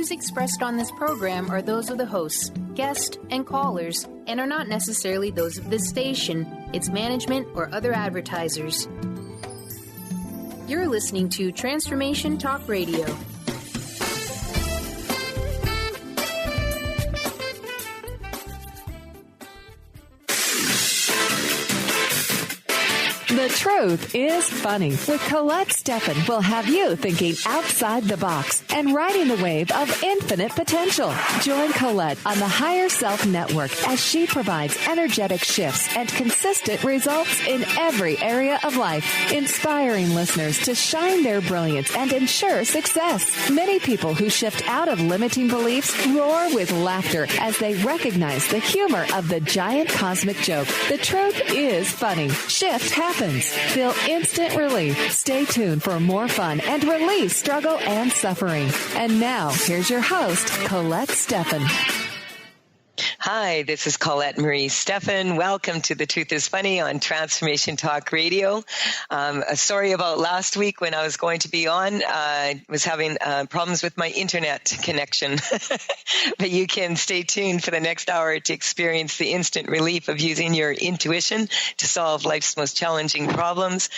views expressed on this program are those of the hosts, guests, and callers, and are not necessarily those of this station, its management, or other advertisers. You're listening to Transformation Talk Radio. The Truth is Funny with Colette Stefan will have you thinking outside the box and riding the wave of infinite potential. Join Colette on the Higher Self Network as she provides energetic shifts and consistent results in every area of life, inspiring listeners to shine their brilliance and ensure success. Many people who shift out of limiting beliefs roar with laughter as they recognize the humor of the giant cosmic joke. The truth is funny. Shift happens. Feel instant relief. Stay tuned for more fun and release struggle and suffering. And now, here's your host, Colette Stefan. Hi, this is Colette Marie Stefan. Welcome to The Truth is Funny on Transformation Talk Radio. Sorry about last week when I was going to be on. I was having problems with my internet connection. But you can stay tuned for the next hour to experience the instant relief of using your intuition to solve life's most challenging problems.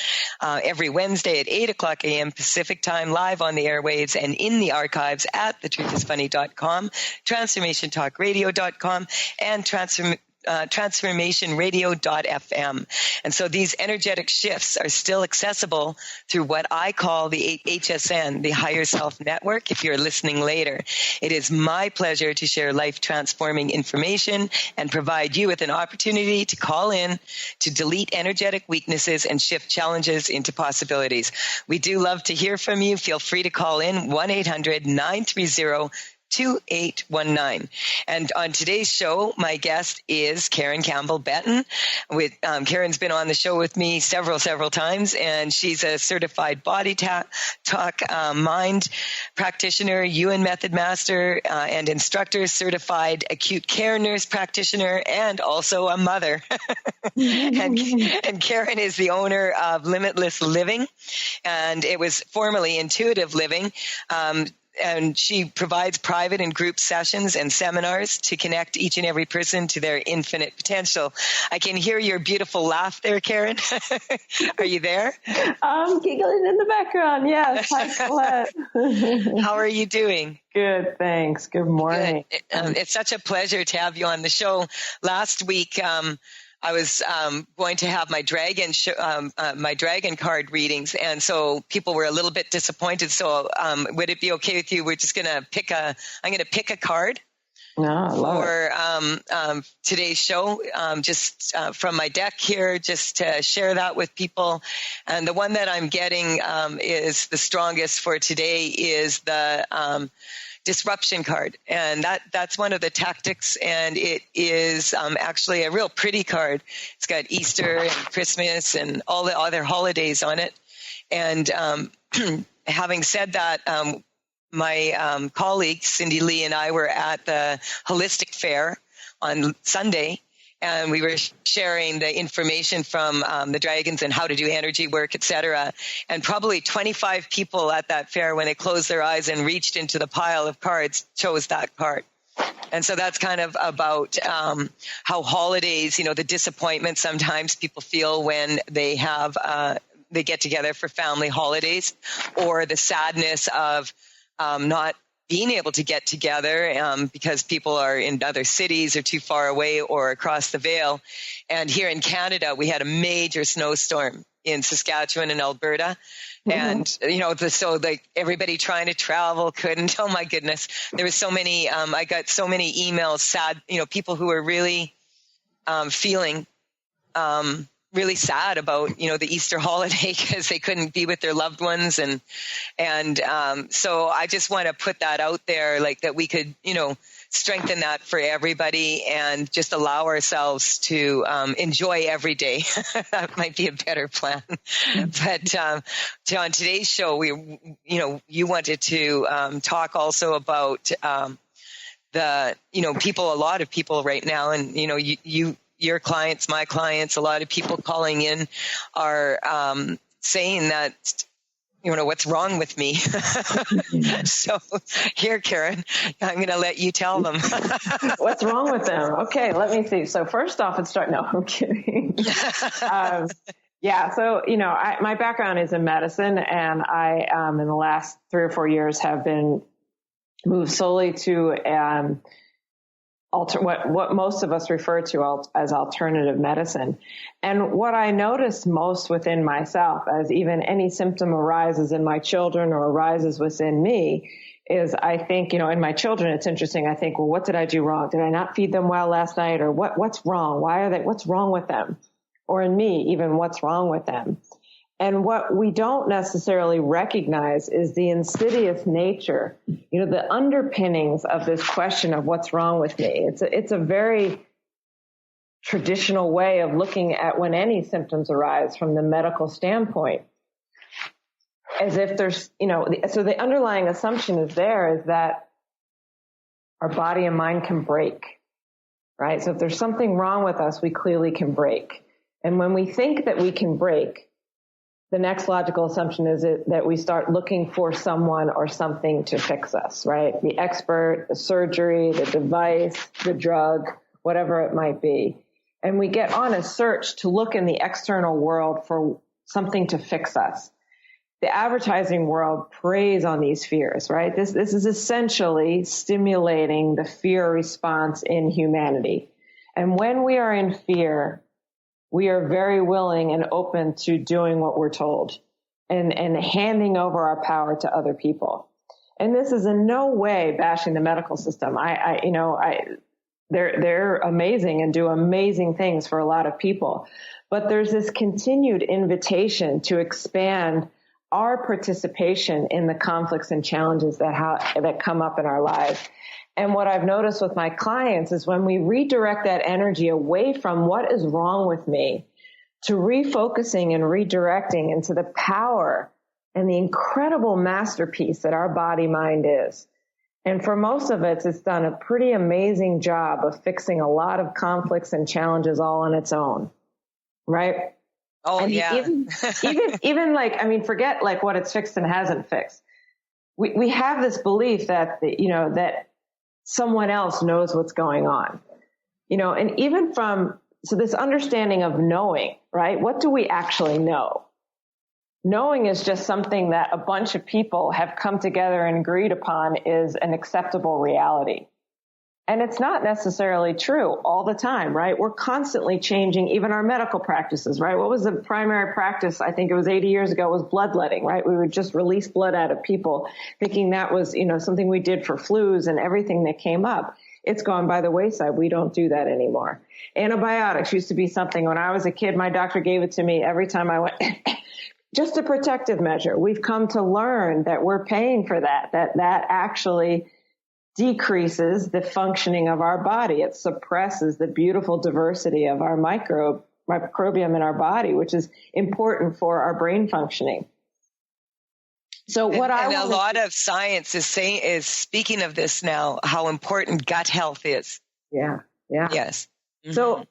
Every Wednesday at 8 o'clock a.m. Pacific Time, live on the airwaves and in the archives at thetruthisfunny.com, transformationtalkradio.com, and transformationradio.fm. And so these energetic shifts are still accessible through what I call the HSN, the Higher Self Network, if you're listening later. It is my pleasure to share life-transforming information and provide you with an opportunity to call in to delete energetic weaknesses and shift challenges into possibilities. We do love to hear from you. Feel free to call in 1-800-930-2819. And on today's show, my guest is Karen Campbell-Benton. Karen's been on the show with me several times, and she's a certified body talk mind practitioner, UN method master, and instructor, certified acute care nurse practitioner, and also a mother. and Karen is the owner of Limitless Living, and it was formerly Intuitive Living. And she provides private and group sessions and seminars to connect each and every person to their infinite potential. I can hear your beautiful laugh there, Karen. Are you there? I'm giggling in the background. Yes. Hi, Colette. How are you doing? Good, thanks. Good morning. Good. It's such a pleasure to have you on the show. Last week, I was going to have my dragon card readings, and so people were a little bit disappointed. So, would it be okay with you? We're just going to pick a card for today's show, just from my deck here, just to share that with people. And the one that I'm getting is the strongest for today is the disruption card, and that's one of the tactics, and it is actually a real pretty card. It's got Easter and Christmas and all the other holidays on it. And having said that, my colleague Cindy Lee and I were at the Holistic Fair on Sunday, and we were sharing the information from the dragons and how to do energy work, etc. And probably 25 people at that fair, when they closed their eyes and reached into the pile of cards, chose that card. And so that's kind of about how holidays, the disappointment sometimes people feel when they have they get together for family holidays, or the sadness of not being able to get together because people are in other cities or too far away or across the Veil. And here in Canada, we had a major snowstorm in Saskatchewan and Alberta. Mm-hmm. And, so everybody trying to travel couldn't. Oh my goodness. There was so many, I got so many emails, sad, people who were really feeling really sad about, the Easter holiday because they couldn't be with their loved ones. And so I just want to put that out there, like that we could, strengthen that for everybody and just allow ourselves to enjoy every day. That might be a better plan. But on today's show, you wanted to talk also about the, people, a lot of people right now, and, your clients, my clients, a lot of people calling in are saying that, what's wrong with me? So here, Karen, I'm going to let you tell them. What's wrong with them? Okay, let me see. So first off, no, I'm kidding. So, my background is in medicine, and I, in the last 3 or 4 years, have been moved solely to what most of us refer to as alternative medicine. And what I notice most within myself, as even any symptom arises in my children or arises within me, is I think, in my children, it's interesting. I think, well, what did I do wrong? Did I not feed them well last night? Or what's wrong? What's wrong with them? Or in me, even what's wrong with them? And what we don't necessarily recognize is the insidious nature, the underpinnings of this question of what's wrong with me. It's a very traditional way of looking at when any symptoms arise from the medical standpoint, as if there's, so the underlying assumption is that our body and mind can break, right? So if there's something wrong with us, we clearly can break. And when we think that we can break, the next logical assumption is that we start looking for someone or something to fix us, right? The expert, the surgery, the device, the drug, whatever it might be. And we get on a search to look in the external world for something to fix us. The advertising world preys on these fears, right? This is essentially stimulating the fear response in humanity. And when we are in fear, we are very willing and open to doing what we're told and handing over our power to other people. And this is in no way bashing the medical system. They're amazing and do amazing things for a lot of people. But there's this continued invitation to expand our participation in the conflicts and challenges that come up in our lives. And what I've noticed with my clients is when we redirect that energy away from what is wrong with me to refocusing and redirecting into the power and the incredible masterpiece that our body mind is. And for most of it, it's done a pretty amazing job of fixing a lot of conflicts and challenges all on its own. Right? Oh, and yeah. even forget like what it's fixed and hasn't fixed. We have this belief that, that someone else knows what's going on, and even so this understanding of knowing, right? What do we actually know? Knowing is just something that a bunch of people have come together and agreed upon is an acceptable reality. And it's not necessarily true all the time, right? We're constantly changing even our medical practices, right? What was the primary practice? I think it was 80 years ago was bloodletting, right? We would just release blood out of people thinking that was, something we did for flus and everything that came up. It's gone by the wayside. We don't do that anymore. Antibiotics used to be something when I was a kid, my doctor gave it to me every time I went, just a protective measure. We've come to learn that we're paying for that actually decreases the functioning of our body. It suppresses the beautiful diversity of our microbiome in our body, which is important for our brain functioning. So a lot of science is speaking of this now, how important gut health is. Yeah. Yes. Mm-hmm.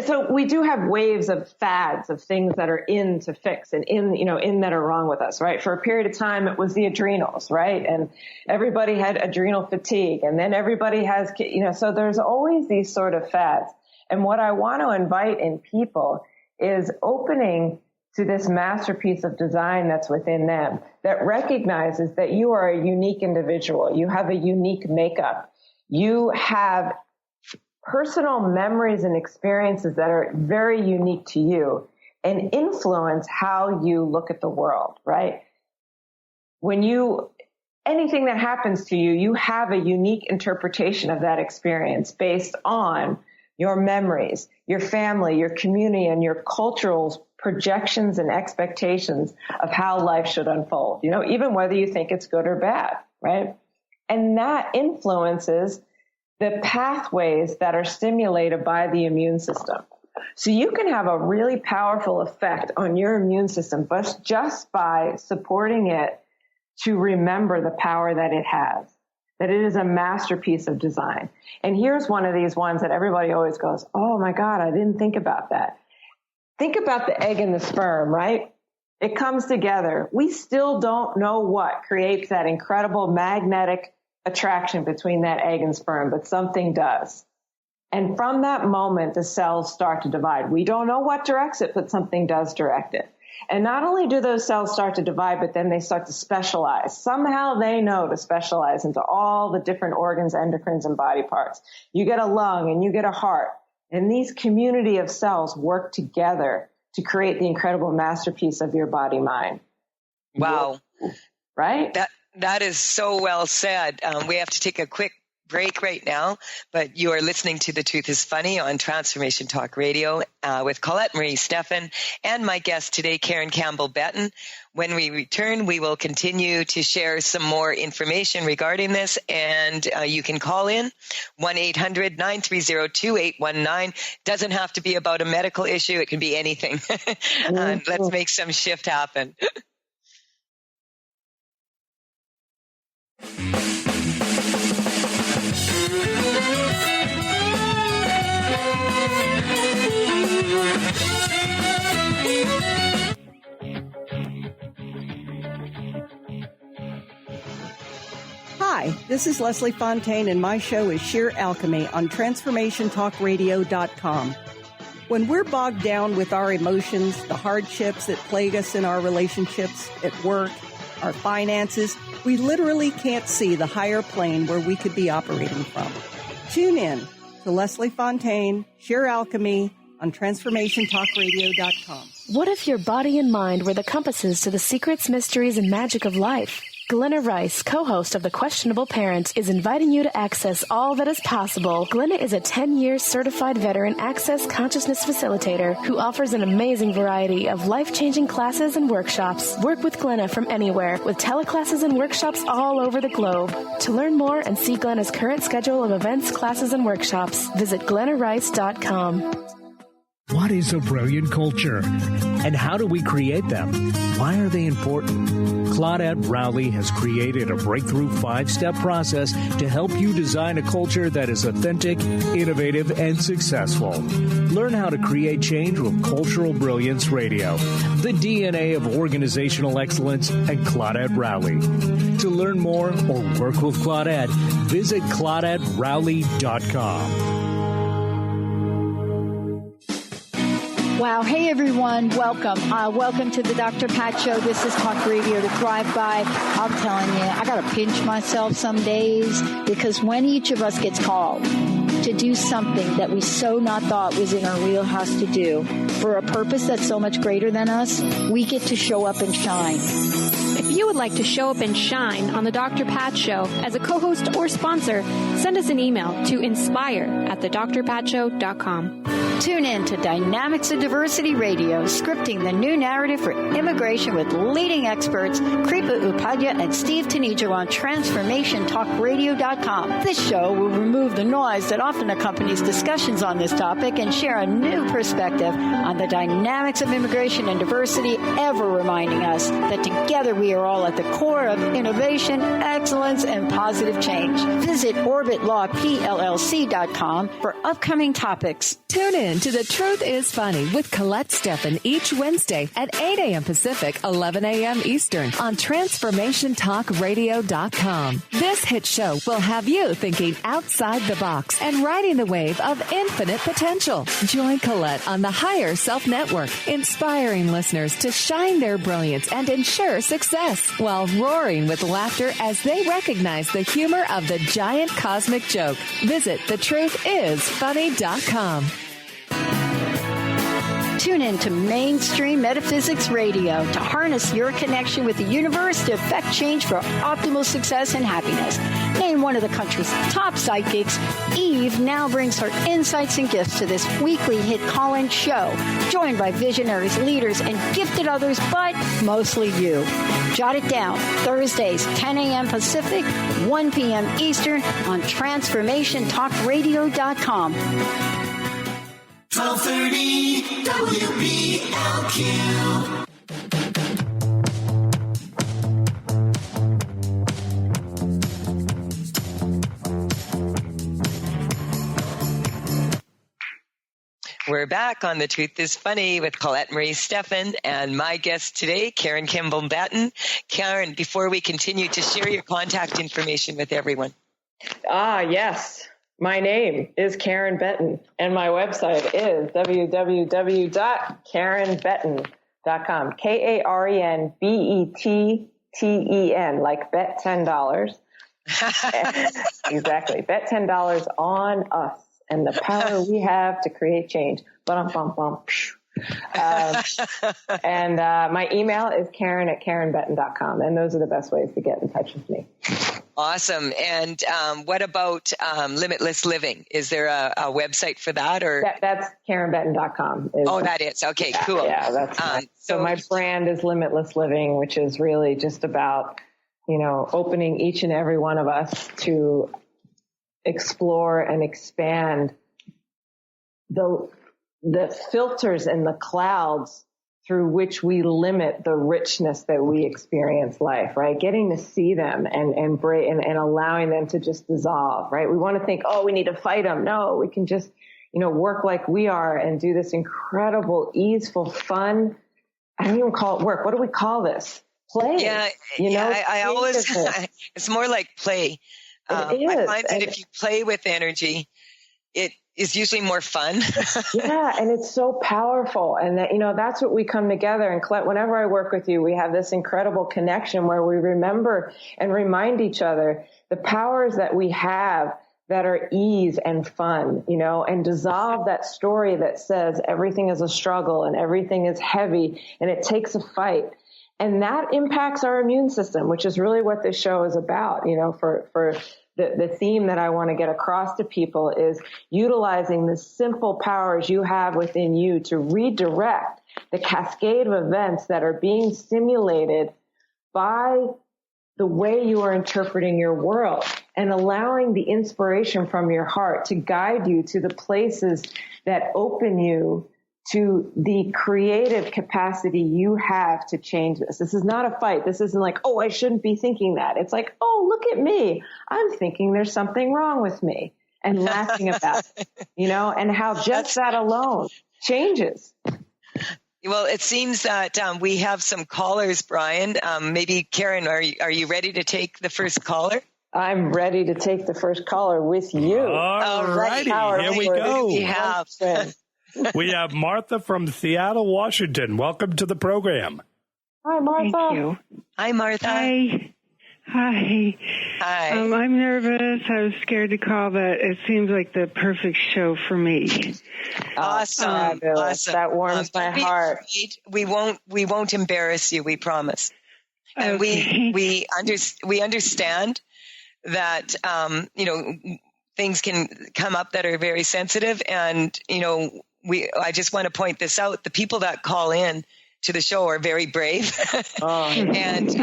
So we do have waves of fads of things that are in to fix and in that are wrong with us, right? For a period of time, it was the adrenals, right? And everybody had adrenal fatigue, and then everybody has, so there's always these sort of fads. And what I want to invite in people is opening to this masterpiece of design that's within them that recognizes that you are a unique individual. You have a unique makeup. You have personal memories and experiences that are very unique to you and influence how you look at the world, right? Anything that happens to you, you have a unique interpretation of that experience based on your memories, your family, your community, and your cultural projections and expectations of how life should unfold, even whether you think it's good or bad, right? And that influences the pathways that are stimulated by the immune system. So you can have a really powerful effect on your immune system, but just by supporting it to remember the power that it has, that it is a masterpiece of design. And here's one of these ones that everybody always goes, oh my God, I didn't think about that. Think about the egg and the sperm, right? It comes together. We still don't know what creates that incredible magnetic attraction between that egg and sperm, but something does. And from that moment, the cells start to divide. We don't know what directs it, but something does direct it. And not only do those cells start to divide, but then they start to specialize. Somehow they know to specialize into all the different organs, endocrines, and body parts. You get a lung and you get a heart. And these community of cells work together to create the incredible masterpiece of your body-mind. Wow. Right? That is so well said. We have to take a quick break right now, but you are listening to The Truth is Funny on Transformation Talk Radio with Colette Marie Stefan and my guest today, Karen Campbell-Betton. When we return, we will continue to share some more information regarding this, and you can call in 1-800-930-2819. Doesn't have to be about a medical issue. It can be anything. Let's make some shift happen. Hi, this is Leslie Fontaine, and my show is Sheer Alchemy on TransformationTalkRadio.com. When we're bogged down with our emotions, the hardships that plague us in our relationships, at work, our finances, we literally can't see the higher plane where we could be operating from. Tune in to Leslie Fontaine, Sheer Alchemy on TransformationTalkRadio.com. What if your body and mind were the compasses to the secrets, mysteries, and magic of life? Glenna Rice, co-host of The Questionable Parent, is inviting you to access all that is possible. Glenna is a 10-year certified veteran access consciousness facilitator who offers an amazing variety of life-changing classes and workshops. Work with Glenna from anywhere with teleclasses and workshops all over the globe. To learn more and see Glenna's current schedule of events, classes, and workshops, visit glennarice.com. What is a brilliant culture? And how do we create them? Why are they important? Claudette Rowley has created a breakthrough 5-step process to help you design a culture that is authentic, innovative, and successful. Learn how to create change with Cultural Brilliance Radio, the DNA of organizational excellence, and Claudette Rowley. To learn more or work with Claudette, visit ClaudetteRowley.com. Wow. Hey, everyone. Welcome. Welcome to the Dr. Pat Show. This is Talk Radio to Thrive By. I'm telling you, I got to pinch myself some days because when each of us gets called to do something that we so not thought was in our wheelhouse to do for a purpose that's so much greater than us, we get to show up and shine. If you would like to show up and shine on the Dr. Pat Show as a co-host or sponsor, send us an email to inspire@thedrpatshow.com. Tune in to Dynamics of Diversity Radio, scripting the new narrative for immigration with leading experts Kripa Upadhyaya and Steve Tanijo on TransformationTalkRadio.com. This show will remove the noise that often accompanies discussions on this topic and share a new perspective on the dynamics of immigration and diversity, ever reminding us that together we are all at the core of innovation, excellence, and positive change. Visit OrbitLawPLLC.com for upcoming topics. Tune in to The Truth is Funny with Colette Stefan each Wednesday at 8 a.m. Pacific, 11 a.m. Eastern on TransformationTalkRadio.com. This hit show will have you thinking outside the box and riding the wave of infinite potential. Join Colette on the Higher Self Network, inspiring listeners to shine their brilliance and ensure success while roaring with laughter as they recognize the humor of the giant cosmic joke. Visit thetruthisfunny.com. Tune in to Mainstream Metaphysics Radio to harness your connection with the universe to effect change for optimal success and happiness. Named one of the country's top psychics, Eve now brings her insights and gifts to this weekly hit call-in show, joined by visionaries, leaders, and gifted others, but mostly you. Jot it down. Thursdays, 10 a.m. Pacific, 1 p.m. Eastern on TransformationTalkRadio.com. 1230 WBLQ. We're We're back on The Truth is Funny with Colette Marie Stefan and my guest today, Karen Kimball-Batten. Karen, before we continue, to share your contact information with everyone. Yes. My name is Karen Betten, and my website is www.karenbetten.com. KarenBetten, like bet $10. Exactly. Bet $10 on us and the power we have to create change. And my email is Karen@KarenBetten.com. And those are the best ways to get in touch with me. Awesome. And what about Limitless Living? Is there a website for that? Or that's KarenBetten.com. That is. Okay, cool. Yeah, that's so my brand is Limitless Living, which is really just about, opening each and every one of us to explore and expand the filters and the clouds through which we limit the richness that we experience life, right? Getting to see them and allowing them to just dissolve, right? We want to think, we need to fight them. No, we can just, work like we are and do this incredible, easeful, fun. I don't even call it work. What do we call this? Play. Yeah. I always, it's more like play. I find that if you play with energy, it is usually more fun. Yeah. And it's so powerful. And that, that's what we come together. And Colette, whenever I work with you, we have this incredible connection where we remember and remind each other the powers that we have that are ease and fun, and dissolve that story that says everything is a struggle and everything is heavy and it takes a fight. And that impacts our immune system, which is really what this show is about, for the theme that I want to get across to people is utilizing the simple powers you have within you to redirect the cascade of events that are being stimulated by the way you are interpreting your world and allowing the inspiration from your heart to guide you to the places that open you to the creative capacity you have to change this. This is not a fight. This isn't like, I shouldn't be thinking that. It's like, look at me. I'm thinking there's something wrong with me and laughing about it, and how just that alone changes. Well, it seems that we have some callers, Brian. Maybe Karen, are you ready to take the first caller? I'm ready to take the first caller with you. All righty. Here we go. We have Martha from Seattle, Washington. Welcome to the program. Hi, Martha. Thank you. Hi, Martha. Hi. Hi. I'm nervous. I was scared to call, but it seems like the perfect show for me. Awesome. That warms my heart. We won't embarrass you. We promise. And Okay. we understand that things can come up that are very sensitive, and I just want to point this out. The people that call in to the show are very brave. And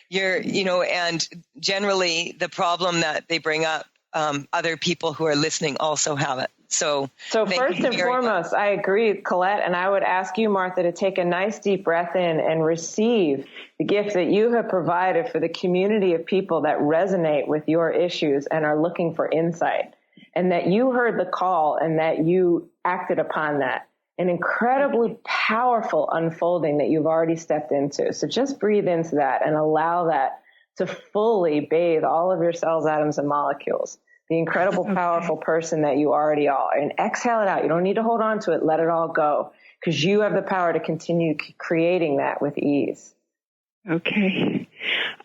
and generally the problem that they bring up, other people who are listening also have it. So first and foremost, I agree, Colette, and I would ask you, Martha, to take a nice deep breath in and receive the gift that you have provided for the community of people that resonate with your issues and are looking for insight, and that you heard the call and that you acted upon that. An incredibly powerful unfolding that you've already stepped into. So just breathe into that and allow that to fully bathe all of your cells, atoms, and molecules. The incredible, powerful person that you already are. And exhale it out. You don't need to hold on to it. Let it all go, because you have the power to continue creating that with ease. Okay.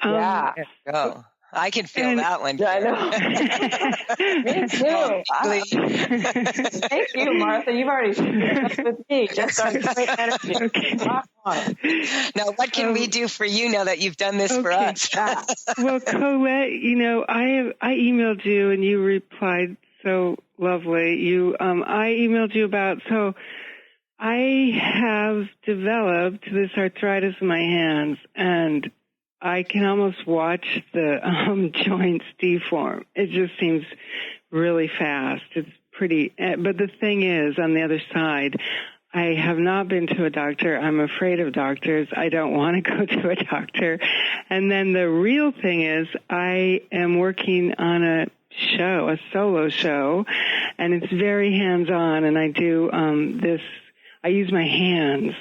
Yeah. Go. I can feel that one. I know. Me too. Thank you, Martha. You've already shared with me. Just our great energy. Okay. Now, what can we do for you now that you've done this for us? Well, Colette, I emailed you and you replied so lovely. I emailed you about, I have developed this arthritis in my hands, and I can almost watch the joints deform. It just seems really fast. It's pretty, but the thing is, on the other side, I have not been to a doctor. I'm afraid of doctors. I don't want to go to a doctor. And then the real thing is, I am working on a solo show, and it's very hands-on, and I do this. I use my hands,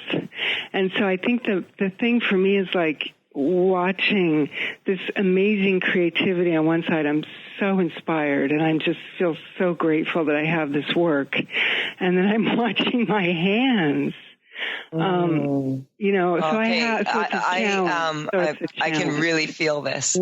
and so I think the thing for me is like watching this amazing creativity on one side. I'm so inspired, and I just feel so grateful that I have this work, and then I'm watching my hands. So okay. I can really feel this.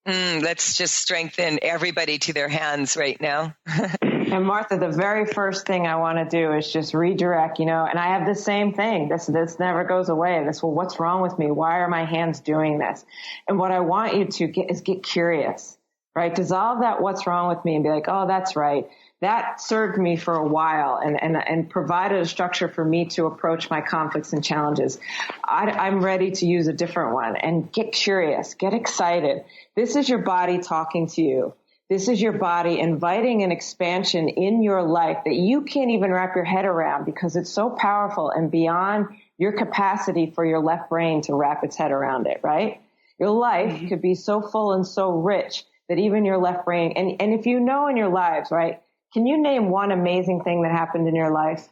Let's just strengthen everybody to their hands right now. And Martha, the very first thing I want to do is just redirect, and I have the same thing. This never goes away. What's wrong with me? Why are my hands doing this? And what I want you to get curious, right? Dissolve that what's wrong with me and be like, oh, that's right. That served me for a while and provided a structure for me to approach my conflicts and challenges. I'm ready to use a different one, and get curious, get excited. This is your body talking to you. This is your body inviting an expansion in your life that you can't even wrap your head around because it's so powerful and beyond your capacity for your left brain to wrap its head around it, right? Your life could be so full and so rich that even your left brain, and if you know in your lives, right, can you name one amazing thing that happened in your life?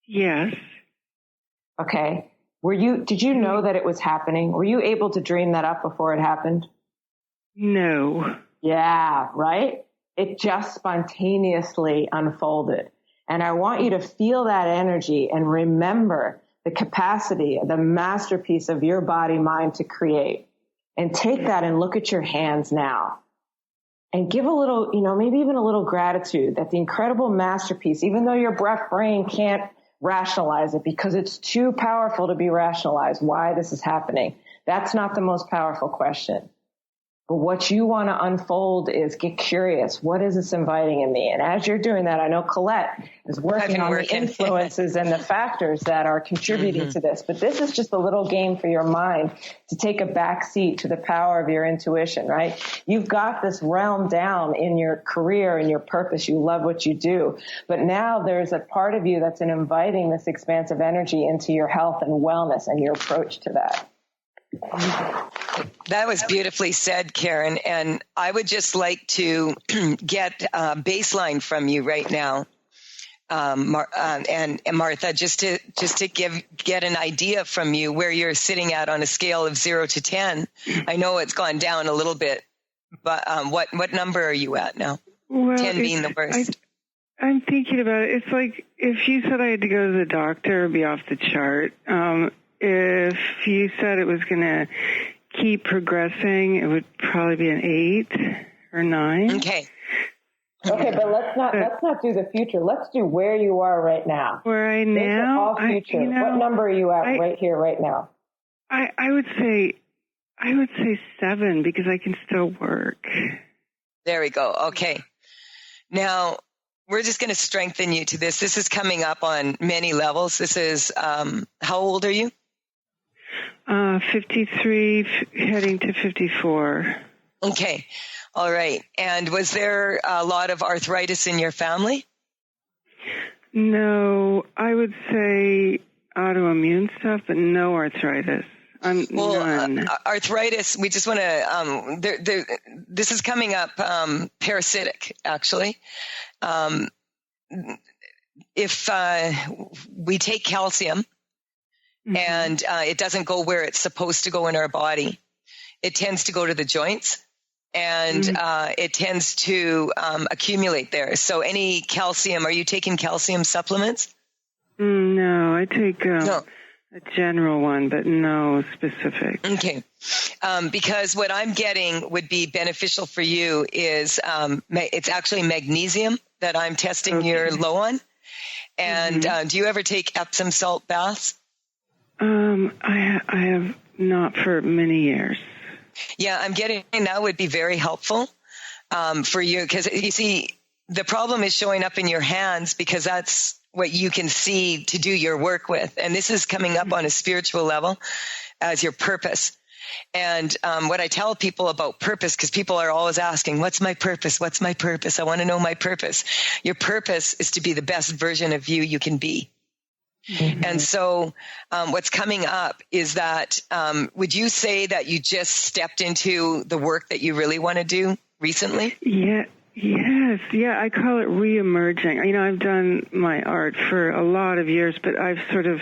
Yes. Okay. Did you know that it was happening? Were you able to dream that up before it happened? No. Yeah, right? It just spontaneously unfolded. And I want you to feel that energy and remember the capacity, the masterpiece of your body, mind to create. And take that and look at your hands now. And give a little, maybe even a little gratitude that the incredible masterpiece, even though your brain can't rationalize it because it's too powerful to be rationalized, why this is happening. That's not the most powerful question. But what you want to unfold is get curious. What is this inviting in me? And as you're doing that, I know Colette is working on the influences and the factors that are contributing to this. But this is just a little game for your mind to take a back seat to the power of your intuition, right? You've got this realm down in your career and your purpose. You love what you do. But now there's a part of you that's inviting this expansive energy into your health and wellness and your approach to that. That was beautifully said, Karen. And I would just like to get a baseline from you right now, and Martha, just to get an idea from you where you're sitting at on a scale of 0 to 10. I know it's gone down a little bit, but what number are you at now? Well, 10 being the worst. I'm thinking about it. It's like if you said I had to go to the doctor, it'd be off the chart. If you said it was going to keep progressing, it would probably be an 8 or 9. Okay. Okay, but let's not do the future. Let's do where you are right now. Where I now? All future. What number are you at right here, right now? I would say 7 because I can still work. There we go. Okay. Now, we're just going to strengthen you to this. This is coming up on many levels. This is, how old are you? 53, heading to 54. Okay. All right. And was there a lot of arthritis in your family? No, I would say autoimmune stuff, but no arthritis. None. Arthritis, we just want to, this is coming up parasitic, actually. If we take calcium and it doesn't go where it's supposed to go in our body, it tends to go to the joints and it tends to accumulate there. So any calcium, are you taking calcium supplements? No, I take a general one, but no specific. Okay. Because what I'm getting would be beneficial for you is it's actually magnesium that I'm testing you're low on. And do you ever take Epsom salt baths? I have not for many years. Yeah, I'm getting that would be very helpful for you because you see the problem is showing up in your hands because that's what you can see to do your work with. And this is coming up on a spiritual level as your purpose. And what I tell people about purpose, because people are always asking, what's my purpose? What's my purpose? I want to know my purpose. Your purpose is to be the best version of you can be. And so what's coming up is that would you say that you just stepped into the work that you really want to do recently? Yeah. Yes, yeah, I call it re-emerging. You know, I've done my art for a lot of years, but I've sort of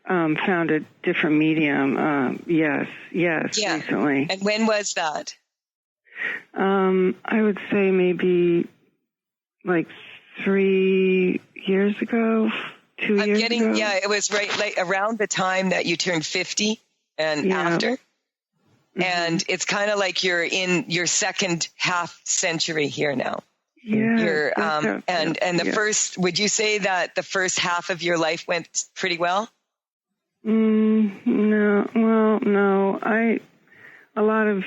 found a different medium. Yes, recently. And when was that? I would say maybe like 3 years ago, 2 years ago. Yeah, it was right around the time that you turned 50 and after. Mm-hmm. And it's kind of like you're in your second half century here now. Yeah. You're, and the first, would you say that the first half of your life went pretty well? No. Well, no. A lot of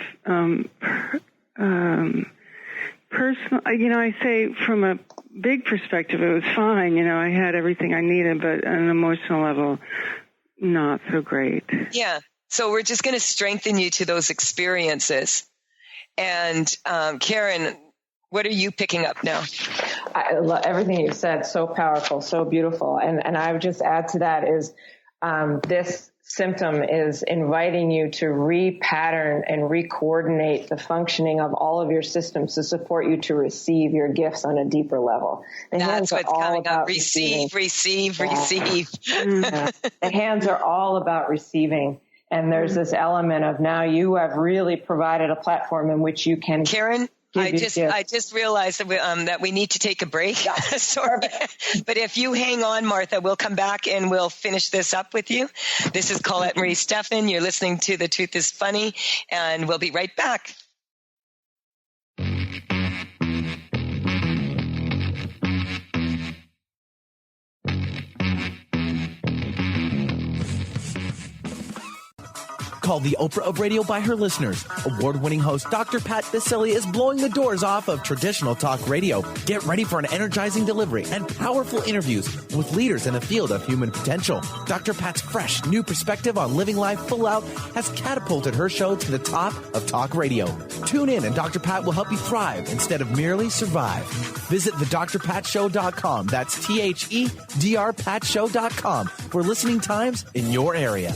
personal, I say from a big perspective, it was fine. You know, I had everything I needed, but on an emotional level, not so great. Yeah. So we're just going to strengthen you to those experiences. And Karen, what are you picking up now? I love everything you said. So powerful, so beautiful. And I would just add to that is this symptom is inviting you to repattern and recoordinate the functioning of all of your systems to support you to receive your gifts on a deeper level. That's what's coming up. Receive. The hands are all about receiving. And there's this element of now you have really provided a platform in which you can. Karen, I just realized that we need to take a break. Yeah. Sorry. But if you hang on, Martha, we'll come back and we'll finish this up with you. This is Colette Marie Stefan. You're listening to The Truth is Funny, and we'll be right back. Called the Oprah of radio by her listeners, award-winning host Dr. Pat Baccili is blowing the doors off of traditional talk radio. Get ready for an energizing delivery and powerful interviews with leaders in the field of human potential. Dr. Pat's fresh, new perspective on living life full out has catapulted her show to the top of talk radio. Tune in and Dr. Pat will help you thrive instead of merely survive. Visit thedrpatshow.com. That's THEDRPatshow.com for listening times in your area.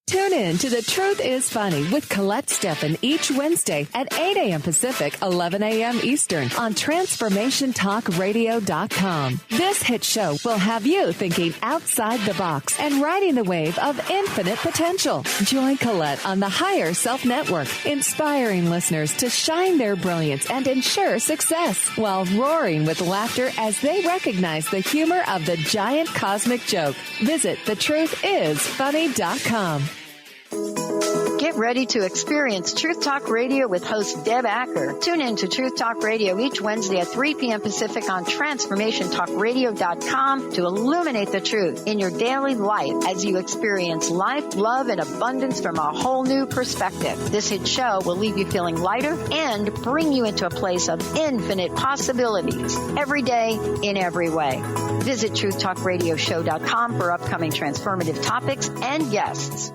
Tune in to The Truth is Funny with Colette Stefan each Wednesday at 8 a.m. Pacific, 11 a.m. Eastern on TransformationTalkRadio.com. This hit show will have you thinking outside the box and riding the wave of infinite potential. Join Colette on the Higher Self Network, inspiring listeners to shine their brilliance and ensure success while roaring with laughter as they recognize the humor of the giant cosmic joke. Visit thetruthисfunny.com. Get ready to experience Truth Talk Radio with host Deb Acker. Tune in to Truth Talk Radio each Wednesday at 3 p.m. Pacific on TransformationTalkRadio.com to illuminate the truth in your daily life as you experience life, love, and abundance from a whole new perspective. This hit show will leave you feeling lighter and bring you into a place of infinite possibilities every day in every way. Visit TruthTalkRadioshow.com for upcoming transformative topics and guests.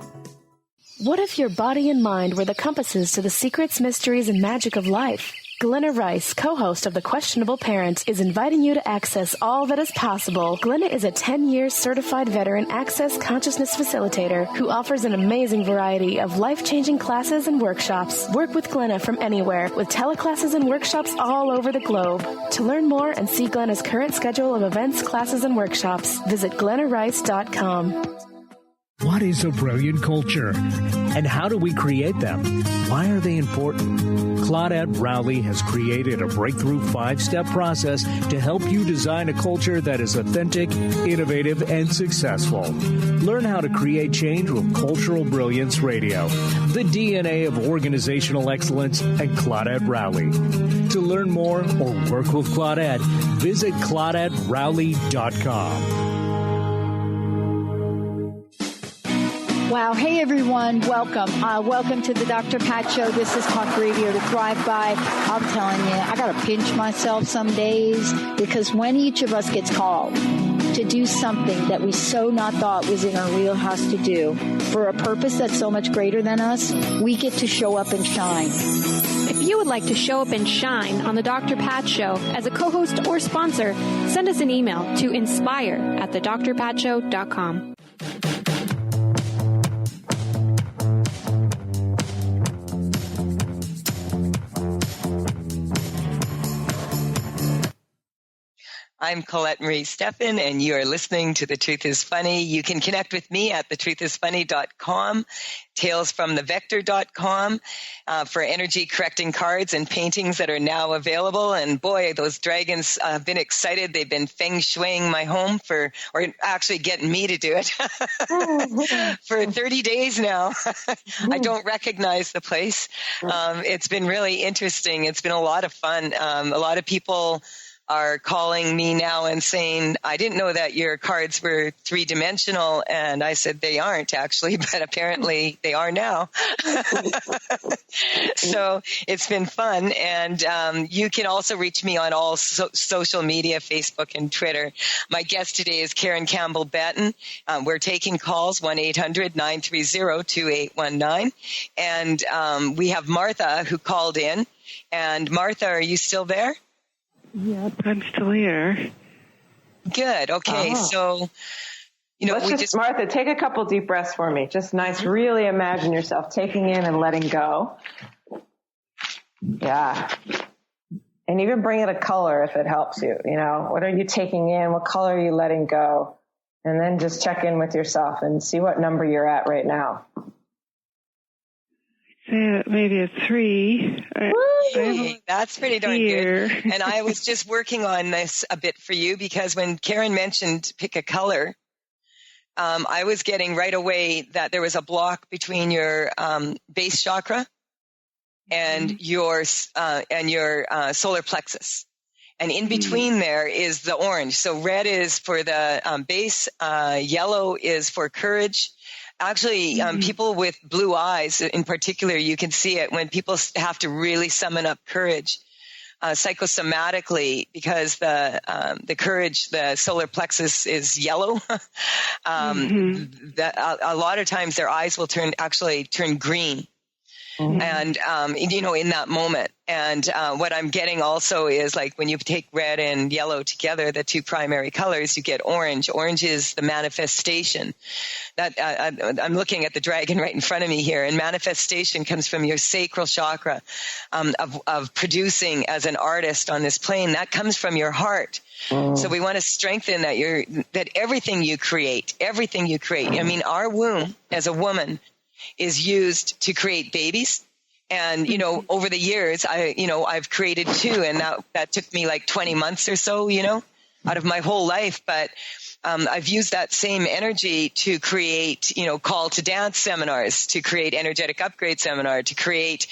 What if your body and mind were the compasses to the secrets, mysteries, and magic of life? Glenna Rice, co-host of The Questionable Parents, is inviting you to access all that is possible. Glenna is a 10-year certified veteran access consciousness facilitator who offers an amazing variety of life-changing classes and workshops. Work with Glenna from anywhere with teleclasses and workshops all over the globe. To learn more and see Glenna's current schedule of events, classes, and workshops, visit glennarice.com. What is a brilliant culture? And how do we create them? Why are they important? Claudette Rowley has created a breakthrough 5-step process to help you design a culture that is authentic, innovative, and successful. Learn how to create change with Cultural Brilliance Radio, the DNA of organizational excellence, and Claudette Rowley. To learn more or work with Claudette, visit ClaudetteRowley.com. Wow. Hey, everyone. Welcome. Welcome to the Dr. Pat Show. This is Talk Radio to Thrive By. I'm telling you, I got to pinch myself some days because when each of us gets called to do something that we so not thought was in our wheelhouse to do for a purpose that's so much greater than us, we get to show up and shine. If you would like to show up and shine on the Dr. Pat Show as a co-host or sponsor, send us an email to inspire@thedrpatshow.com. I'm Colette Marie Stefan, and you are listening to The Truth is Funny. You can connect with me at thetruthisfunny.com, talesfromthevector.com for energy correcting cards and paintings that are now available. And boy, those dragons have been excited. They've been feng shuiing my home or actually getting me to do it for 30 days now. I don't recognize the place. It's been really interesting. It's been a lot of fun. A lot of people are calling me now and saying, I didn't know that your cards were 3-dimensional. And I said, they aren't actually, but apparently they are now. So it's been fun. And you can also reach me on all social media, Facebook and Twitter. My guest today is Karen Campbell-Batten. We're taking calls, 1-800-930-2819. And we have Martha who called in. And Martha, are you still there? Yep, I'm still here. Good. Okay. So, Martha, take a couple deep breaths for me. Just nice. Really imagine yourself taking in and letting go. Yeah. And even bring it a color if it helps you. What are you taking in? What color are you letting go? And then just check in with yourself and see what number you're at right now. Maybe a 3. That's pretty darn good. And I was just working on this a bit for you because when Karen mentioned pick a color, I was getting right away that there was a block between your base chakra and your solar plexus. And in between there is the orange. So red is for the base, yellow is for courage. Actually, people with blue eyes in particular, you can see it when people have to really summon up courage psychosomatically because the courage, the solar plexus is yellow. A lot of times their eyes will turn green. And, in that moment. And what I'm getting also is like when you take red and yellow together, the two primary colors, you get orange. Orange is the manifestation. That I'm looking at the dragon right in front of me here. And manifestation comes from your sacral chakra of producing as an artist on this plane. That comes from your heart. So we want to strengthen that everything you create. I mean, our womb as a woman is used to create babies. And, over the years, I've created 2 and that took me like 20 months or so, out of my whole life. But, I've used that same energy to create, call to dance seminars, to create energetic upgrade seminar, to create,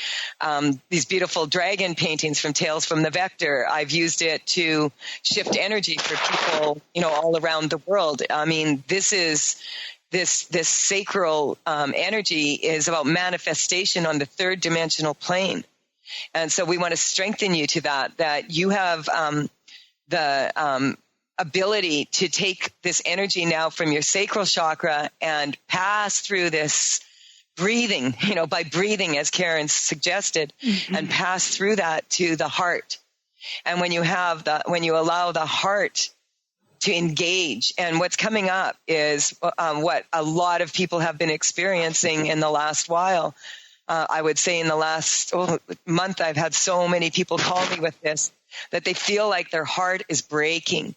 these beautiful dragon paintings from Tales from the Vector. I've used it to shift energy for people, all around the world. I mean, this sacral energy is about manifestation on the 3rd dimensional plane. And so we want to strengthen you to that you have the ability to take this energy now from your sacral chakra and pass through this breathing, by breathing, as Karen suggested, and pass through that to the heart. And when you allow the heart to engage. And what's coming up is what a lot of people have been experiencing in the last while. I would say in the last month, I've had so many people call me with this, that they feel like their heart is breaking.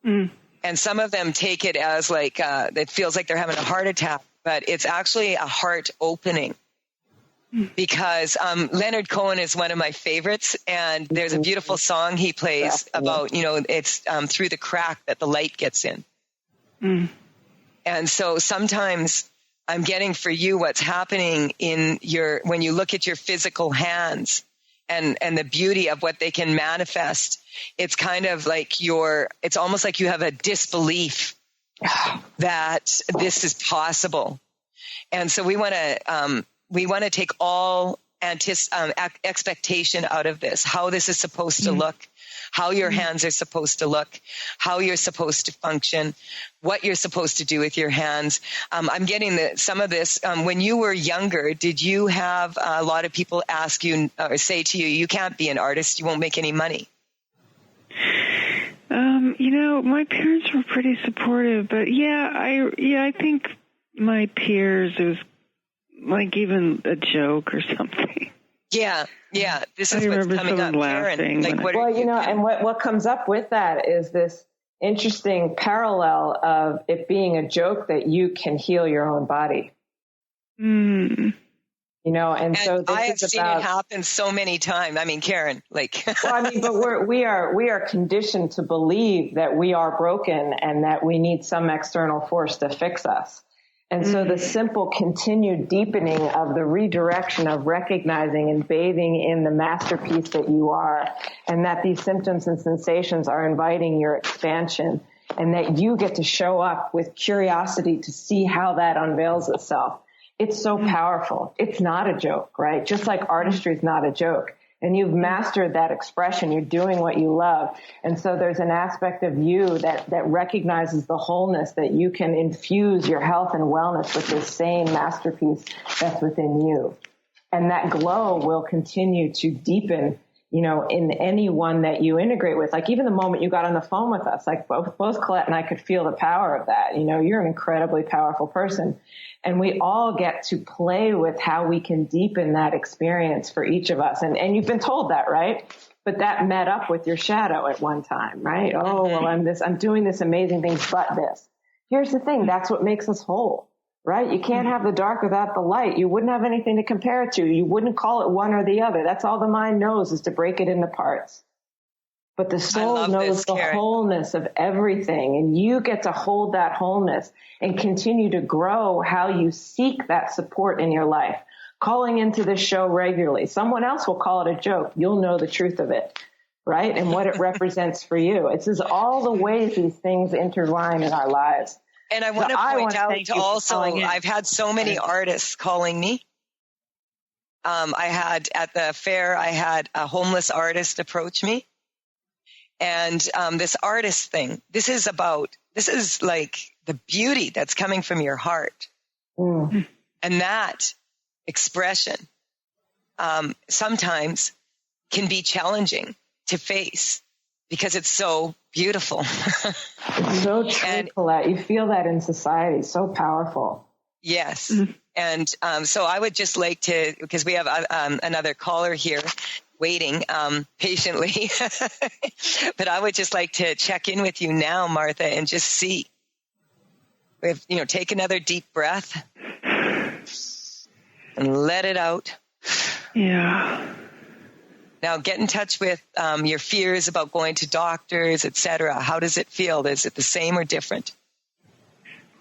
And some of them take it as like, it feels like they're having a heart attack, but it's actually a heart opening. Because Leonard Cohen is one of my favorites, and there's a beautiful song he plays about, it's through the crack that the light gets in. And so sometimes I'm getting for you what's happening when you look at your physical hands and the beauty of what they can manifest. It's kind of like it's almost like you have a disbelief that this is possible. And so we want to take all expectation out of this, how this is supposed to look, how your hands are supposed to look, how you're supposed to function, what you're supposed to do with your hands. I'm getting some of this. When you were younger, did you have a lot of people ask you or say to you, you can't be an artist, you won't make any money? My parents were pretty supportive, but I think my peers, it was like even a joke or something. Yeah. This is what's coming up, Karen. Like, what comes up with that is this interesting parallel of it being a joke that you can heal your own body. Mm. And so I have seen it happen so many times. I mean, Karen, but we are conditioned to believe that we are broken and that we need some external force to fix us. And so the simple continued deepening of the redirection of recognizing and bathing in the masterpiece that you are, and that these symptoms and sensations are inviting your expansion, and that you get to show up with curiosity to see how that unveils itself. It's so powerful. It's not a joke, right? Just like artistry is not a joke. And you've mastered that expression. You're doing what you love. And so there's an aspect of you that recognizes the wholeness, that you can infuse your health and wellness with this same masterpiece that's within you. And that glow will continue to deepen, in anyone that you integrate with. Like even the moment you got on the phone with us, like both Colette and I could feel the power of that. You're an incredibly powerful person. And we all get to play with how we can deepen that experience for each of us. And you've been told that, right? But that met up with your shadow at one time, right? Oh, well, I'm doing this amazing thing, but this. Here's the thing. That's what makes us whole, right? You can't have the dark without the light. You wouldn't have anything to compare it to. You wouldn't call it one or the other. That's all the mind knows, is to break it into parts. But the soul knows the wholeness of everything, and you get to hold that wholeness and continue to grow how you seek that support in your life. Calling into this show regularly. Someone else will call it a joke. You'll know the truth of it, right? And what it represents for you. It's just all the ways these things intertwine in our lives. And I want to point out to also, I've had so many artists calling me. I had at the fair, I had a homeless artist approach me. And this artist thing, this is like the beauty that's coming from your heart. Mm. And that expression sometimes can be challenging to face because it's so beautiful. It's so true, Colette. You feel that in society. So powerful. Yes. Mm-hmm. And so I would just like to, because we have another caller here waiting patiently, but I would just like to check in with you now, Martha, and just see if, take another deep breath and let it out. Yeah. Now get in touch with your fears about going to doctors, etc. How does it feel? Is it the same or different?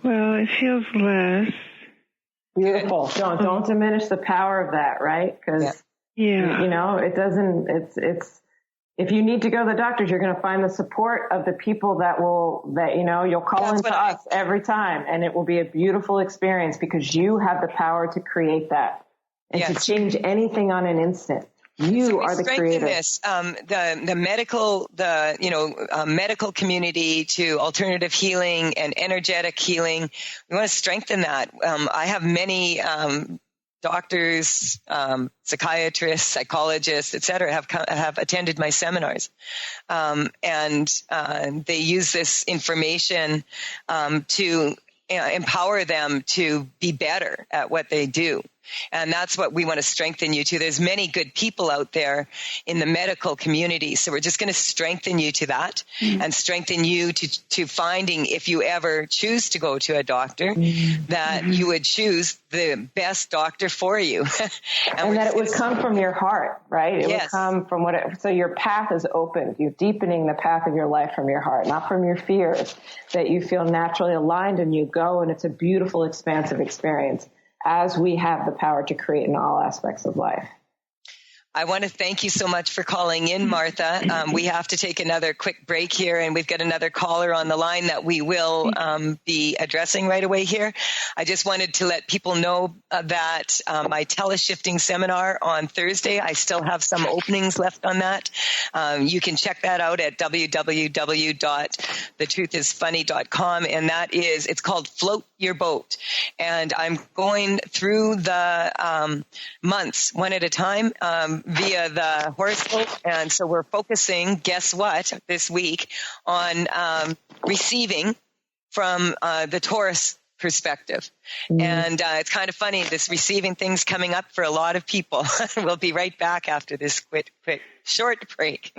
Well, it feels less. Beautiful. Don't diminish the power of that, right? Because it doesn't, it's, if you need to go to the doctors, you're going to find the support of the people you'll call into us every time. And it will be a beautiful experience because you have the power to create that and to change anything on an instant. You are the creator. This, the medical community to alternative healing and energetic healing. We want to strengthen that. I have many doctors, psychiatrists, psychologists, etc., have attended my seminars, and they use this information to empower them to be better at what they do. And that's what we want to strengthen you to. There's many good people out there in the medical community. So we're just going to strengthen you to that and strengthen you to finding, if you ever choose to go to a doctor, that you would choose the best doctor for you. and that it would come from your heart, right? It would come from so your path is opened. You're deepening the path of your life from your heart, not from your fears, that you feel naturally aligned and you go, and it's a beautiful, expansive experience, as we have the power to create in all aspects of life. I want to thank you so much for calling in, Martha. We have to take another quick break here, and we've got another caller on the line that we will be addressing right away here. I just wanted to let people know that my teleshifting seminar on Thursday, I still have some openings left on that. You can check that out at www.thetruthisfunny.com, and it's called Float Your Boat. And I'm going through the months one at a time via the horoscope. And so we're focusing, guess what, this week on receiving from the Taurus perspective. And it's kind of funny, this receiving things coming up for a lot of people. We'll be right back after this quick short break.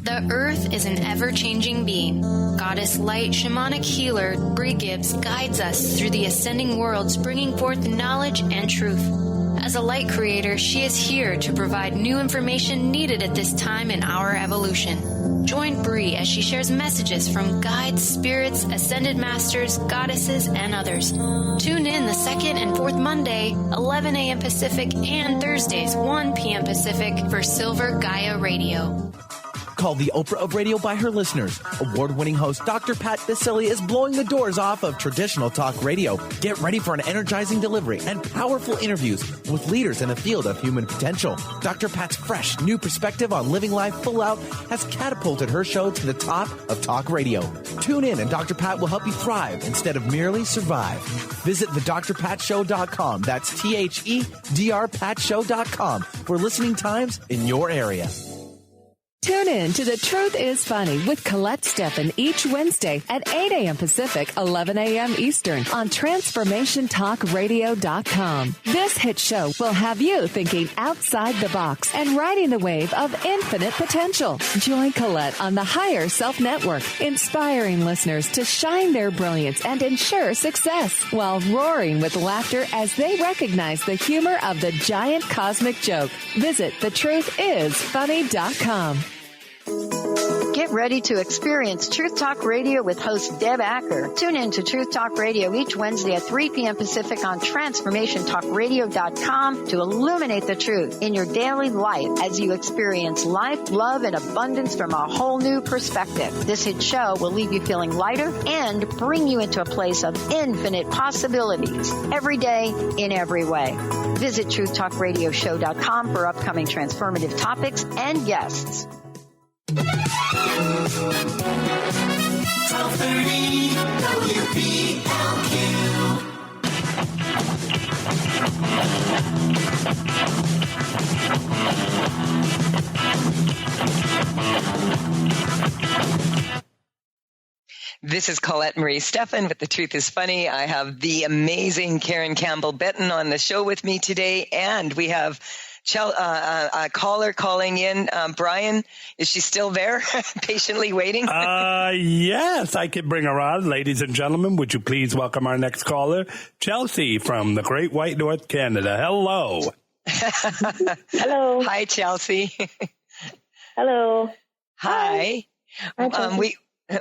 The Earth is an ever-changing being. Goddess Light Shamanic Healer Bree Gibbs guides us through the ascending worlds, bringing forth knowledge and truth. As a light creator, she is here to provide new information needed at this time in our evolution. Join Bree as she shares messages from guides, spirits, ascended masters, goddesses, and others. Tune in the second and fourth Monday, 11 a.m. Pacific, and Thursdays, 1 p.m. Pacific for Silver Gaia Radio. Called the Oprah of radio by her listeners, award-winning host Dr. Pat Baccili is blowing the doors off of traditional talk radio. Get ready for an energizing delivery and powerful interviews with leaders in the field of human potential. Dr. Pat's fresh, new perspective on living life full out has catapulted her show to the top of talk radio. Tune in and Dr. Pat will help you thrive instead of merely survive. Visit thedrpatshow.com. That's THEDRPatShow.com for listening times in your area. Tune in to The Truth is Funny with Colette Stefan each Wednesday at 8 a.m. Pacific, 11 a.m. Eastern on TransformationTalkRadio.com. This hit show will have you thinking outside the box and riding the wave of infinite potential. Join Colette on the Higher Self Network, inspiring listeners to shine their brilliance and ensure success while roaring with laughter as they recognize the humor of the giant cosmic joke. Visit thetruthIsfunny.com. Get ready to experience Truth Talk Radio with host Deb Acker. Tune in to Truth Talk Radio each Wednesday at 3 p.m. Pacific on TransformationTalkRadio.com to illuminate the truth in your daily life as you experience life, love, and abundance from a whole new perspective. This hit show will leave you feeling lighter and bring you into a place of infinite possibilities every day in every way. Visit TruthTalkRadioshow.com for upcoming transformative topics and guests. 1230 WBLQ. This is Colette Marie Stefan with The Truth is Funny. I have the amazing Karen Campbell-Benton on the show with me today, and we have a caller calling in. Brian, is she still there? Patiently waiting? Yes, I can bring her on. Ladies and gentlemen, would you please welcome our next caller, Chelsea from the Great White North, Canada. Hello. Hello. Hi, Chelsea. Hello. Hi. Hi,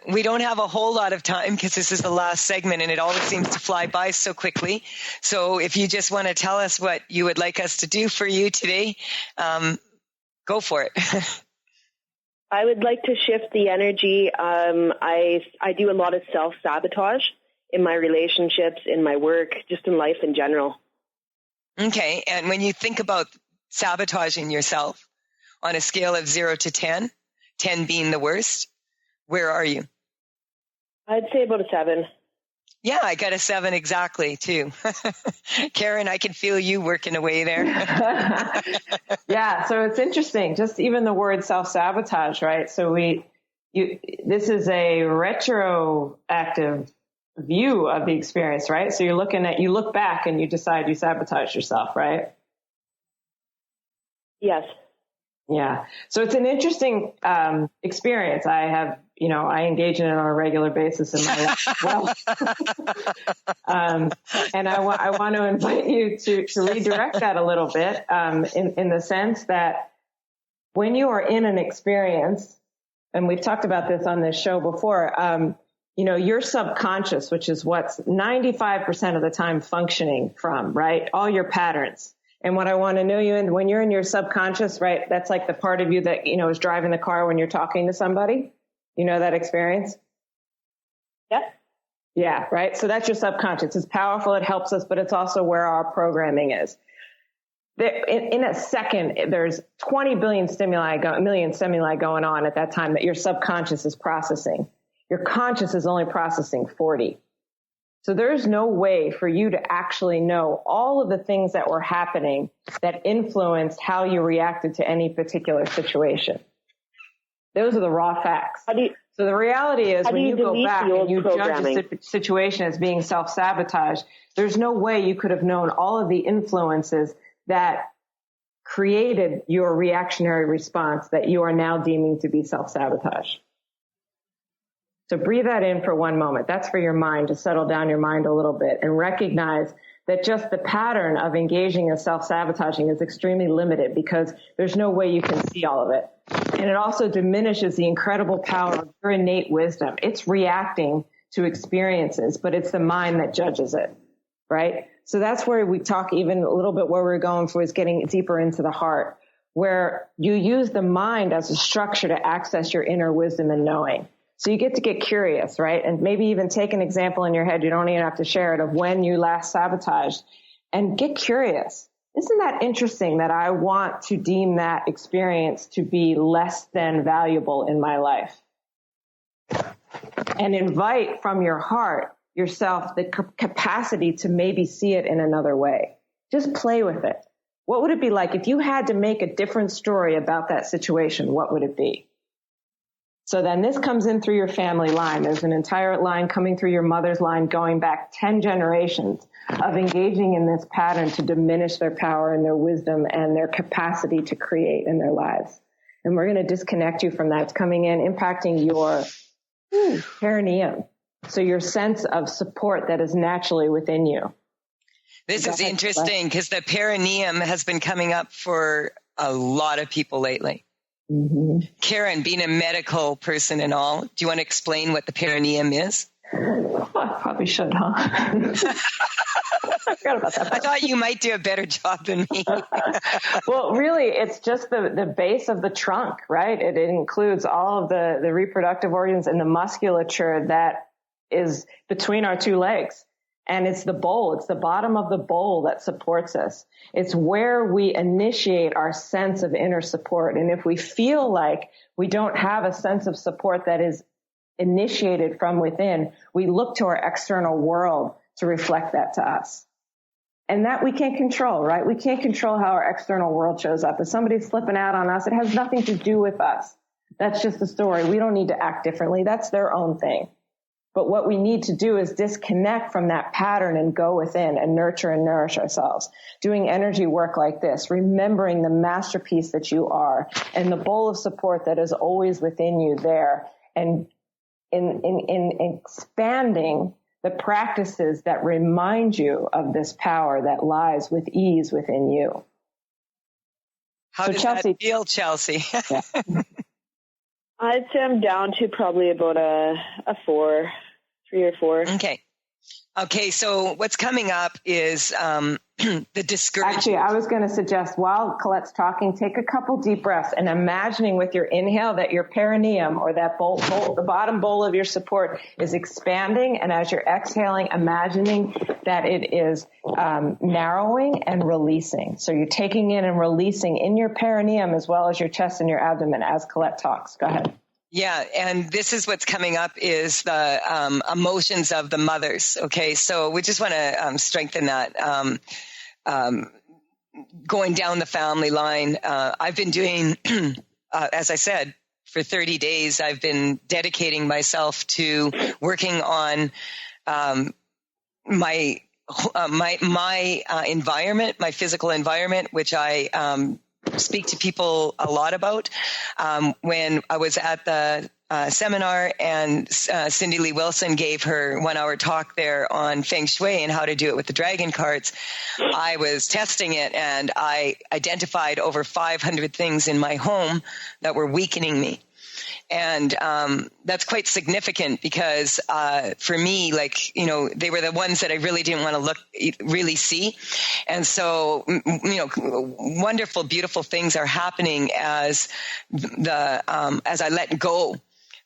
we don't have a whole lot of time because this is the last segment and it always seems to fly by so quickly. So if you just want to tell us what you would like us to do for you today, go for it. I would like to shift the energy. I do a lot of self-sabotage in my relationships, in my work, just in life in general. Okay. And when you think about sabotaging yourself on a scale of 0 to 10, 10 being the worst, where are you? I'd say about a 7. Yeah, I got a 7 exactly, too. Karen, I can feel you working away there. Yeah, so it's interesting. Just even the word self-sabotage, right? So this is a retroactive view of the experience, right? So you look back and you decide you sabotage yourself, right? Yes. Yeah. So it's an interesting experience. I engage in it on a regular basis in my life. Well, and I want to invite you to redirect that a little bit in the sense that when you are in an experience, and we've talked about this on this show before, your subconscious, which is what's 95% of the time functioning from, right? All your patterns. And what I want to know when you're in your subconscious, right, that's like the part of you that, is driving the car when you're talking to somebody. You know that experience? Yeah. Yeah, right. So that's your subconscious. It's powerful. It helps us, but it's also where our programming is. In a second, there's 20 billion million stimuli going on at that time that your subconscious is processing. Your conscious is only processing 40. So there's no way for you to actually know all of the things that were happening that influenced how you reacted to any particular situation. Those are the raw facts. So the reality is when you go back and you judge a situation as being self-sabotage, there's no way you could have known all of the influences that created your reactionary response that you are now deeming to be self-sabotage. So breathe that in for one moment. That's for your mind, to settle down your mind a little bit and recognize that just the pattern of engaging in self-sabotaging is extremely limited because there's no way you can see all of it. And it also diminishes the incredible power of your innate wisdom. It's reacting to experiences, but it's the mind that judges it, right? So that's where we talk even a little bit where we're going for is getting deeper into the heart, where you use the mind as a structure to access your inner wisdom and knowing. So you get to get curious, right? And maybe even take an example in your head. You don't even have to share it of when you last sabotaged and get curious. Isn't that interesting that I want to deem that experience to be less than valuable in my life? And invite from your heart yourself the capacity to maybe see it in another way. Just play with it. What would it be like if you had to make a different story about that situation? What would it be? So then this comes in through your family line. There's an entire line coming through your mother's line going back 10 generations of engaging in this pattern to diminish their power and their wisdom and their capacity to create in their lives. And we're going to disconnect you from that. It's coming in, impacting your perineum. So your sense of support that is naturally within you. This is interesting because the perineum has been coming up for a lot of people lately. Mm-hmm. Karen, being a medical person and all, do you want to explain what the perineum is? Well, I probably should, huh? I forgot about that part. I thought you might do a better job than me. Well, really, it's just the base of the trunk, right? It includes all of the reproductive organs and the musculature that is between our two legs. And it's the bowl. It's the bottom of the bowl that supports us. It's where we initiate our sense of inner support. And if we feel like we don't have a sense of support that is initiated from within, we look to our external world to reflect that to us. And that we can't control, right? We can't control how our external world shows up. If somebody's slipping out on us, it has nothing to do with us. That's just a story. We don't need to act differently. That's their own thing. But what we need to do is disconnect from that pattern and go within and nurture and nourish ourselves. Doing energy work like this, remembering the masterpiece that you are and the bowl of support that is always within you there, and in expanding the practices that remind you of this power that lies with ease within you. How does that feel, Chelsea? Yeah. I'd say I'm down to probably about a 4, 3 or 4. Okay, so what's coming up is the discouragement. Actually, I was going to suggest while Colette's talking, take a couple deep breaths and imagining with your inhale that your perineum or that bowl, the bottom bowl of your support is expanding. And as you're exhaling, imagining that it is narrowing and releasing. So you're taking in and releasing in your perineum as well as your chest and your abdomen as Colette talks. Go ahead. Yeah, and this is what's coming up is the emotions of the mothers. Okay, so we just want to strengthen that. Going down the family line, I've been doing, as I said, for 30 days, I've been dedicating myself to working on my environment, my physical environment, which I speak to people a lot about. When I was at the seminar and Cindy Lee Wilson gave her 1-hour talk there on Feng Shui and how to do it with the dragon cards, I was testing it and I identified over 500 things in my home that were weakening me. And that's quite significant because for me, like, you know, they were the ones that I really didn't want to really see. And so, you know, wonderful, beautiful things are happening as I let go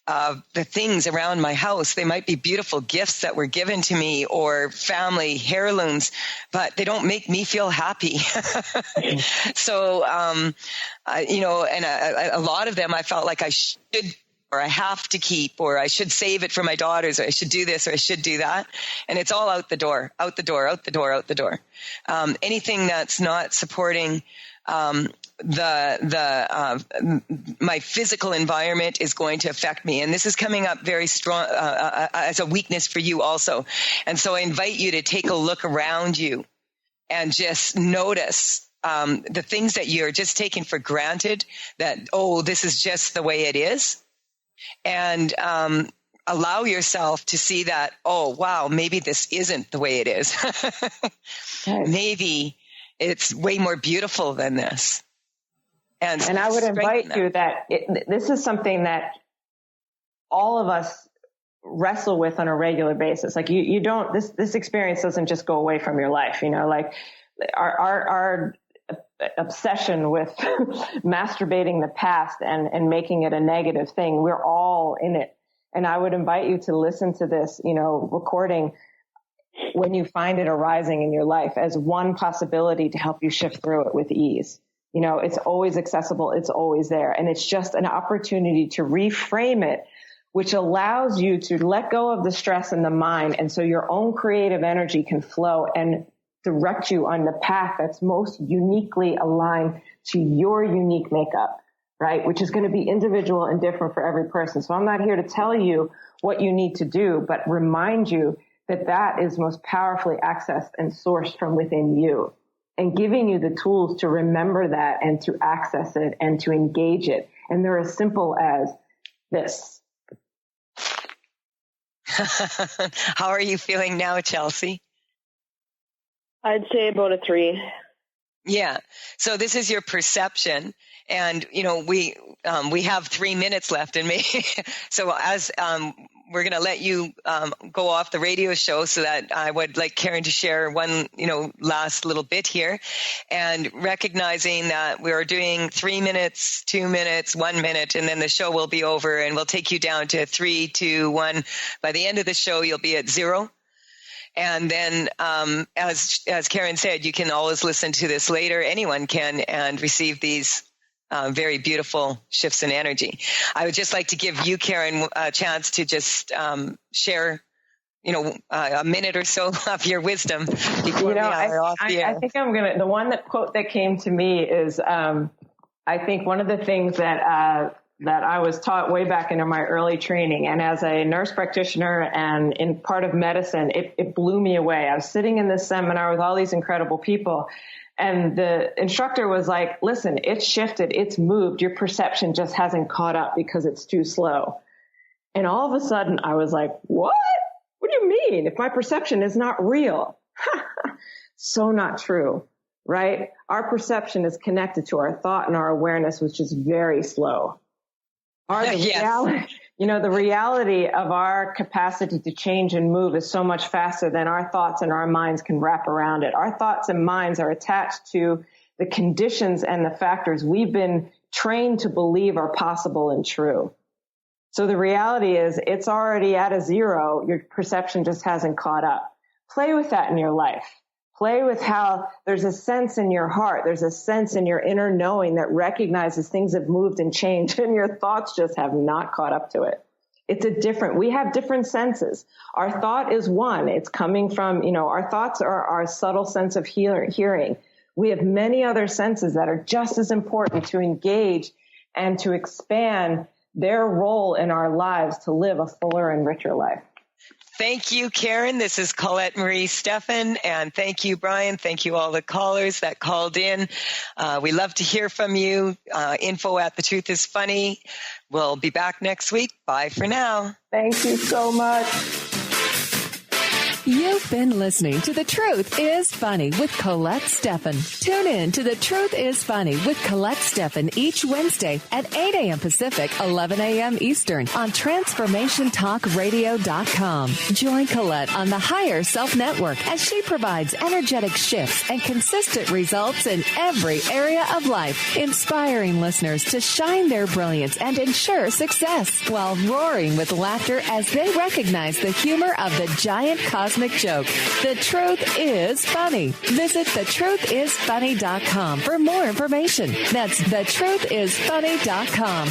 of the things around my house. They might be beautiful gifts that were given to me or family heirlooms, but they don't make me feel happy. So, you know, and a lot of them I felt like I should or I have to keep, or I should save it for my daughters, or I should do this, or I should do that. And it's all out the door, out the door, out the door, out the door. Anything that's not supporting my physical environment is going to affect me. And this is coming up very strong as a weakness for you also. And so I invite you to take a look around you and just notice the things that you're just taking for granted, that, oh, this is just the way it is. And allow yourself to see that, oh, wow, maybe this isn't the way it is. Maybe it's way more beautiful than this. And I would invite you that this is something that all of us wrestle with on a regular basis. Like you don't, this experience doesn't just go away from your life, like our obsession with masturbating the past and making it a negative thing. We're all in it. And I would invite you to listen to this, recording when you find it arising in your life as one possibility to help you shift through it with ease. It's always accessible. It's always there. And it's just an opportunity to reframe it, which allows you to let go of the stress in the mind. And so your own creative energy can flow and direct you on the path that's most uniquely aligned to your unique makeup, right? Which is going to be individual and different for every person. So I'm not here to tell you what you need to do, but remind you that that is most powerfully accessed and sourced from within you, and giving you the tools to remember that and to access it and to engage it. And they're as simple as this. How are you feeling now, Chelsea? I'd say about a 3. Yeah. So this is your perception. And, we have 3 minutes left in me. So as, we're going to let you, go off the radio show, so that I would like Karen to share one, last little bit here, and recognizing that we are doing 3 minutes, 2 minutes, 1 minute, and then the show will be over, and we'll take you down to 3, 2, 1. By the end of the show, you'll be at 0. And then, as Karen said, you can always listen to this later. Anyone can, and receive these very beautiful shifts in energy. I would just like to give you, Karen, a chance to just share, a minute or so of your wisdom before we are off the air. I think the quote that came to me is, I think one of the things that I was taught way back into my early training, and as a nurse practitioner and in part of medicine, it blew me away. I was sitting in this seminar with all these incredible people, and the instructor was like, listen, it's shifted, it's moved. Your perception just hasn't caught up because it's too slow. And all of a sudden I was like, what? What do you mean? If my perception is not real? So not true, right? Our perception is connected to our thought and our awareness, which is very slow. The reality of our capacity to change and move is so much faster than our thoughts and our minds can wrap around it. Our thoughts and minds are attached to the conditions and the factors we've been trained to believe are possible and true. So the reality is it's already at a 0. Your perception just hasn't caught up. Play with that in your life. Play with how there's a sense in your heart. There's a sense in your inner knowing that recognizes things have moved and changed, and your thoughts just have not caught up to it. We have different senses. Our thought is one. It's coming from, our thoughts are our subtle sense of hearing. We have many other senses that are just as important to engage and to expand their role in our lives to live a fuller and richer life. Thank you, Karen. This is Colette Marie Stefan. And thank you, Brian. Thank you, all the callers that called in. We love to hear from you. info@thetruthisfunny. We'll be back next week. Bye for now. Thank you so much. You've been listening to The Truth is Funny with Colette Stefan. Tune in to The Truth is Funny with Colette Stefan each Wednesday at 8 a.m. Pacific, 11 a.m. Eastern on TransformationTalkRadio.com. Join Colette on the Higher Self Network as she provides energetic shifts and consistent results in every area of life, inspiring listeners to shine their brilliance and ensure success while roaring with laughter as they recognize the humor of the giant cosmic joke. The Truth is Funny. Visit thetruthисfunny.com for more information. That's thetruthисfunny.com.